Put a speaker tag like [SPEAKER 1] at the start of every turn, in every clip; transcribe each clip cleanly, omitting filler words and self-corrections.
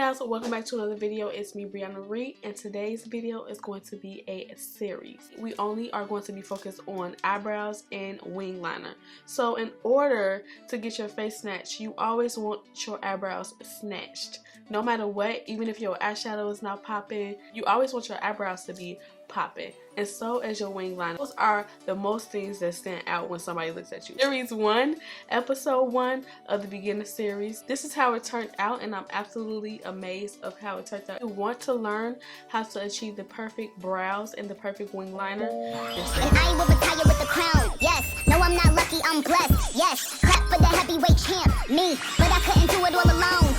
[SPEAKER 1] guys, welcome back to another video. It's me, Briana Marie, and today's video is going to be a series. We only are going to be focused on eyebrows and wing liner. So in order to get your face snatched, you always want your eyebrows snatched. No matter what, even if your eyeshadow is not popping, you always want your eyebrows to be popping, and so as your wing liner. Those are the most things that stand out when somebody looks at you. Series 1, episode 1 of the beginner series. This is how it turned out, and I'm absolutely amazed of how it turned out. If you want to learn how to achieve the perfect brows and the perfect wing liner,
[SPEAKER 2] and I will retire with the crown. Yes, no, I'm not lucky, I'm blessed. Yes, clap for the heavyweight champ, me, but I couldn't do it all alone.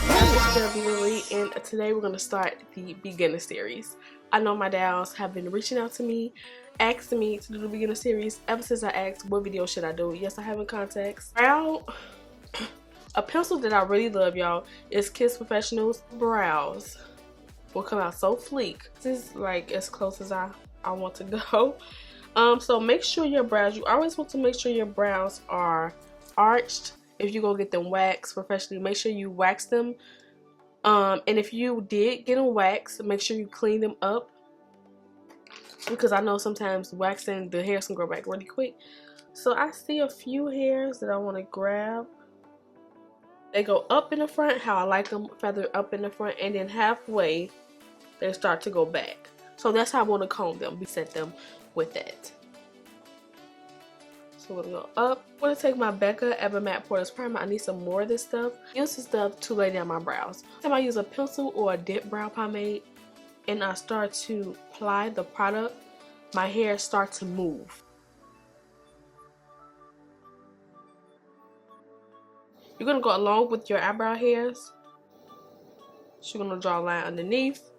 [SPEAKER 1] This is Marie, and today we're going to start the beginner series. I know my dolls have been reaching out to me, asking me to do the beginner series ever since I asked what video should I do. Yes, I have in contacts. Brow, a pencil that I really love, y'all, is Kiss Professional's Brows. Will come out so Fleek. This is like as close as I want to go. So make sure your brows, you always want to make sure your brows are arched. If you go get them waxed professionally, make sure you wax them. And if you did get them waxed, make sure you clean them up, because I know sometimes waxing the hairs can grow back really quick. So I see a few hairs that I want to grab. They go up in the front, how I like them, feather up in the front, and then halfway they start to go back. So that's how I want to comb them, set them with that. So we're gonna go up. I'm gonna take my Becca Ever Matte Poreless Primer. I need some more of this stuff. Use this stuff to lay down my brows. Every time I use a pencil or a dip brow pomade and I start to apply the product, my hair starts to move. You're gonna go along with your eyebrow hairs. So you're gonna draw a line underneath.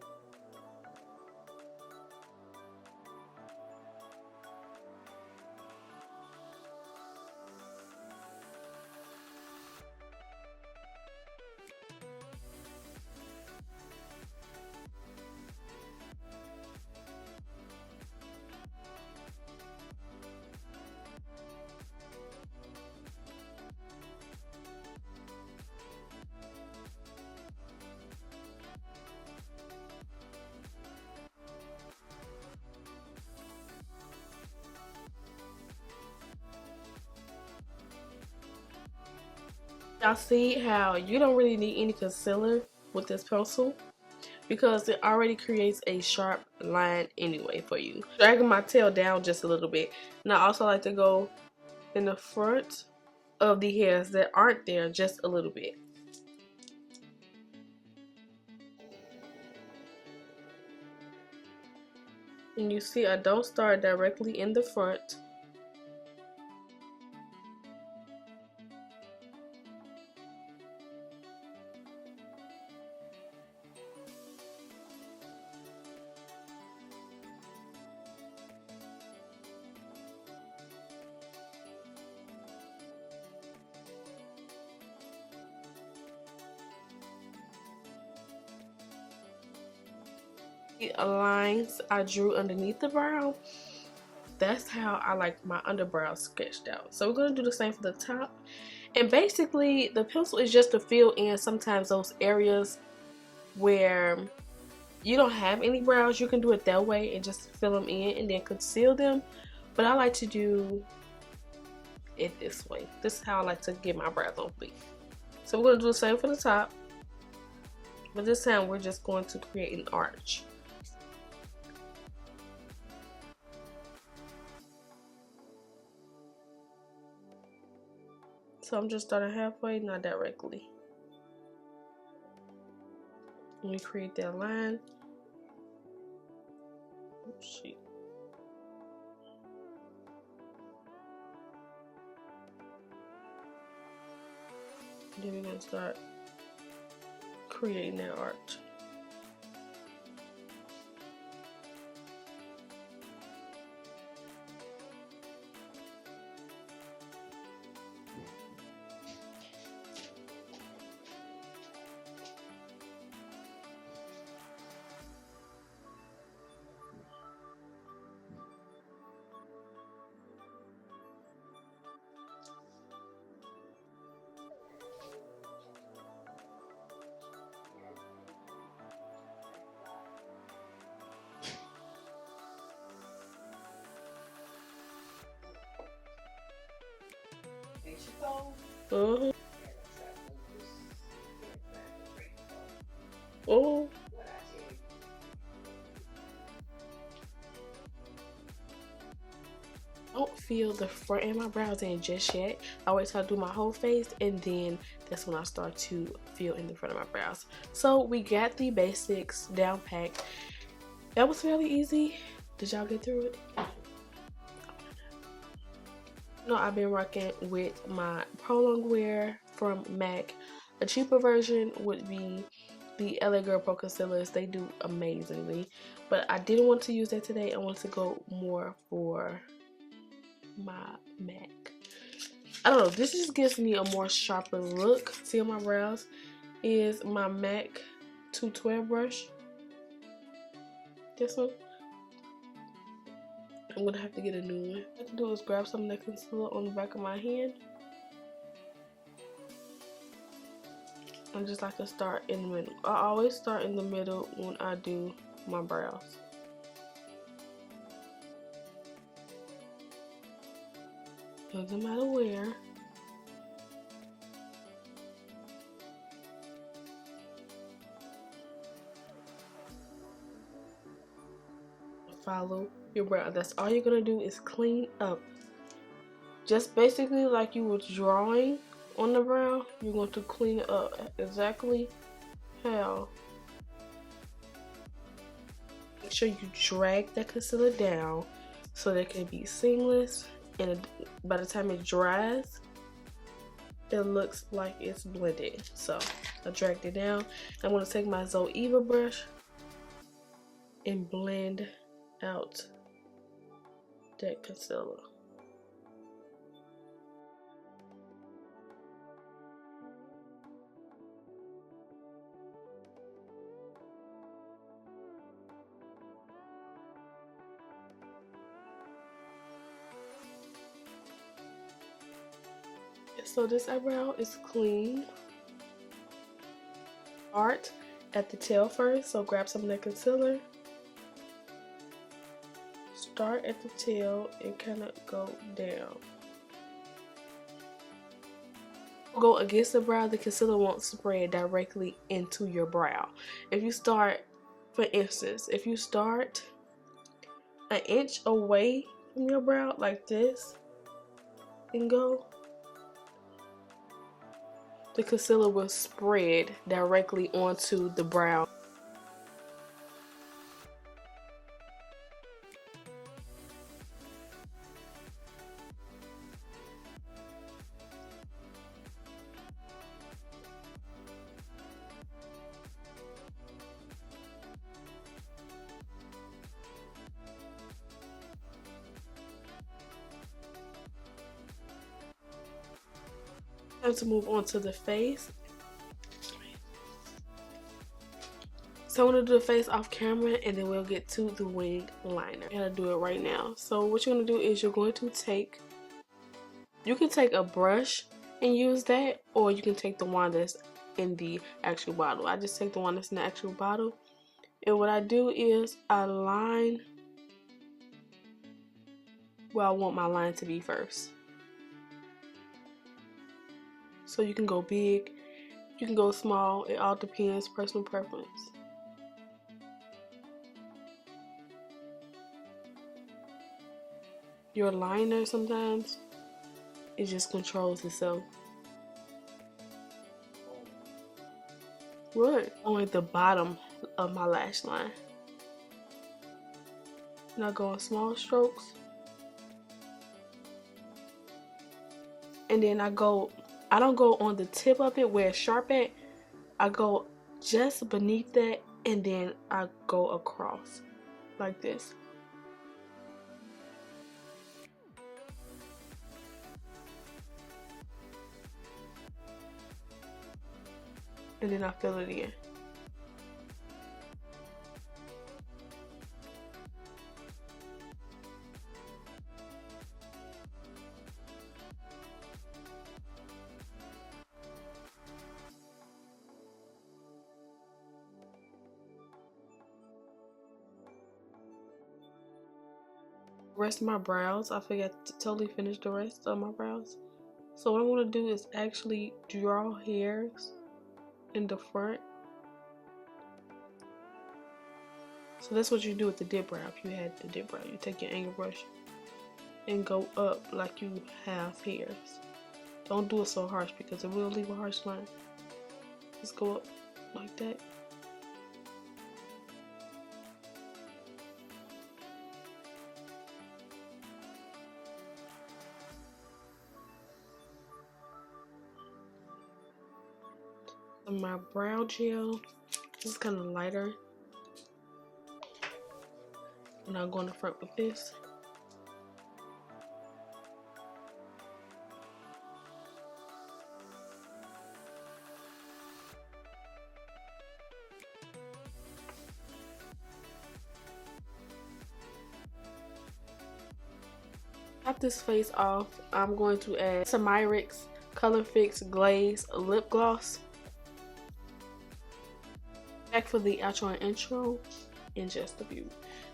[SPEAKER 1] Y'all see how you don't really need any concealer with this pencil, because it already creates a sharp line anyway for you. Dragging my tail down just a little bit. And I also like to go in the front of the hairs that aren't there just a little bit. And you see I don't start directly in the front. Lines I drew underneath the brow, that's how I like my underbrow sketched out. So we're going to do the same for the top, and basically the pencil is just to fill in sometimes those areas where you don't have any brows. You can do it that way and just fill them in and then conceal them, but I like to do it this way. This is how I like to get my brows on fleek. So we're going to do the same for the top, but this time we're just going to create an arch. So I'm just starting halfway, not directly. Let me create that line. Oops, shit. Then we're gonna start creating that arch. Uh-huh. Oh. Don't fill the front of my brows in just yet. I wait till I do my whole face, and then that's when I start to fill in the front of my brows. So we got the basics down packed. That was fairly easy. Did y'all get through it? No, I've been rocking with my Prolong wear from MAC. A cheaper version would be the LA Girl Pro Concealers. They do amazingly, but I didn't want to use that today. I wanted to go more for my MAC. I don't know, this just gives me a more sharper look. See on my brows is my MAC 212 brush. This one. I'm gonna have to get a new one. What I have to do is grab some of that concealer on the back of my hand. I just like to start in the middle. I always start in the middle when I do my brows. Doesn't matter where. Follow your brow. That's all you're gonna do is clean up. Just basically like you were drawing on the brow, you're going to clean it up exactly how. Make sure you drag that concealer down so that it can be seamless, and by the time it dries, it looks like it's blended. So I dragged it down. I'm going to take my Zoeva brush and blend out that concealer. So this eyebrow is clean. Start at the tail first, so grab some of that concealer. Start at the tail and kind of go down. Go against the brow, the concealer won't spread directly into your brow. If you start, for instance, if you start an inch away from your brow like this and go, the concealer will spread directly onto the brow. Time to move on to the face. So I'm gonna do the face off camera, and then we'll get to the wing liner. I gotta do it right now. So what you're gonna do is you're going to take, you can take a brush and use that, or you can take the one that's in the actual bottle. I just take the one that's in the actual bottle, and what I do is I line where I want my line to be first. So you can go big, you can go small, it all depends, personal preference. Your liner sometimes, it just controls itself. What? On the bottom of my lash line. And I go in small strokes. And then I don't go on the tip of it where it's sharp at. I go just beneath that, and then I go across like this. And then I fill it in. Rest of my brows, I forgot to totally finish the rest of my brows. So what I'm going to do is actually draw hairs in the front. So that's what you do with the dip brow. If you had the dip brow, you take your angle brush and go up like you have hairs. Don't do it so harsh because it will leave a harsh line. Just go up like that. And my brow gel, this is kind of lighter. And I'll go in the front with this. Top this face off, I'm going to add some Myricks Color Fix Glaze Lip Gloss. Back for the outro and intro in just a few.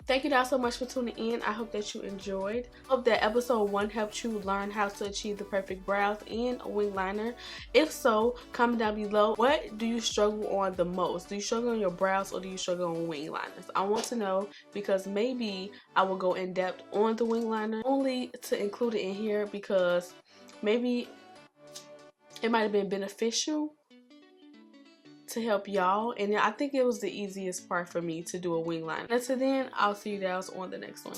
[SPEAKER 1] Thank you guys so much for tuning in. I hope that you enjoyed. Hope that episode 1 helped you learn how to achieve the perfect brows and a wing liner. If so, comment down below. What do you struggle on the most? Do you struggle on your brows or do you struggle on wing liners? I want to know, because maybe I will go in depth on the wing liner, only to include it in here because maybe it might have been beneficial to help y'all, and I think it was the easiest part for me to do a wing liner. Until then, I'll see you guys on the next one.